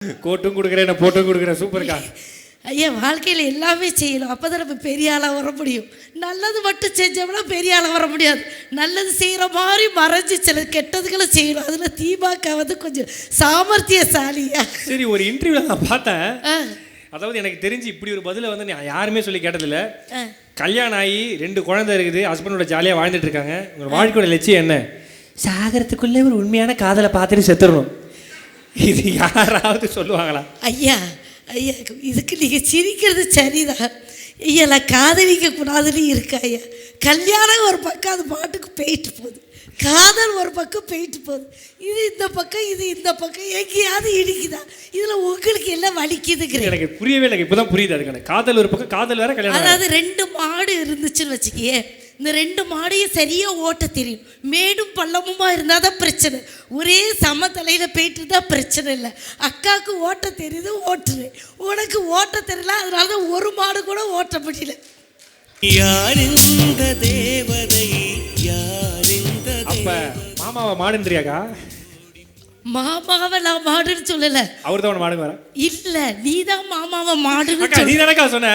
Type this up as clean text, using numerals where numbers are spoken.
கோட்டும் கொடுக்குறேன், நான் போட்டும் கொடுக்குறேன். சூப்பர்க்கா. ஐயா, வாழ்க்கையில் எல்லாமே செய்யணும். அப்போ தான் நம்ம பெரிய ஆளாக வர முடியும். நல்லது மட்டும் செஞ்சோம்னா பெரிய ஆளாக வர முடியாது. நல்லது செய்கிற மாதிரி மறைஞ்சு சில கெட்டதுகளை செய்யணும். அதில் தீபாக்கா வந்து கொஞ்சம் சாமர்த்தியசாலியா. சரி, ஒரு இன்டர்வியூவில் நான் பார்த்தேன். அதாவது எனக்கு தெரிஞ்சு இப்படி ஒரு பதிலை வந்து நான் யாருமே சொல்லி கேட்டதில்ல. கல்யாணம் ஆகி 2 குழந்தை இருக்குது, ஹஸ்பண்டோட ஜாலியாக வாழ்ந்துட்டு இருக்காங்க. உங்களோட வாழ்க்கையோட லட்சியம் என்ன? சாகரத்துக்குள்ளே ஒரு உண்மையான காதலை பார்த்துட்டு செத்துடணும். இது யாராவது சொல்லுவாங்களா? ஐயா ஐயா, இதுக்கு நீங்கள் சிரிக்கிறது சரிதான். ஐயா, நான் காதலிக்க கூடாதுன்னு இருக்கா ஐயா. கல்யாணம் ஒரு பக்கம் அது பாட்டுக்கு போயிட்டு போகுது, காதல் ஒரு பக்கம் போயிட்டு போகுது. இது இந்த பக்கம், இது இந்த பக்கம், எங்கேயாவது இடிக்குதா? இதில் உங்களுக்கு எல்லாம் வலிக்குதுங்கிற எனக்கு புரியவே இல்லை. இப்போ தான் புரியுது. அதுக்கான காதல் ஒரு பக்கம், காதல் வேற, கல்யாணம். அதாவது 2 மாடு இருந்துச்சுன்னு வச்சுக்கியே, இந்த 2 மாடையும் சரியாக ஓட்ட தெரியும். மேடும் பள்ளமுமா இருந்தால் தான் பிரச்சனை. ஒரே சமத்தலையில் போயிட்டு தான் பிரச்சனை இல்லை. அக்காவுக்கு ஓட்ட தெரியுது, ஓட்டுரு. உனக்கு ஓட்ட தெரியல, அதனால தான் ஒரு மாடு கூட ஓட்ட முடியல. அப்ப மாமாவை மாடுன்னு தெரியாக்கா? மாமாவை நான் மாடுன்னு சொல்லலை. அவர் தான் மாடு வர இல்லை, நீ தான் மாமாவை மாடுன்னு. நீ தானக்கா சொன்ன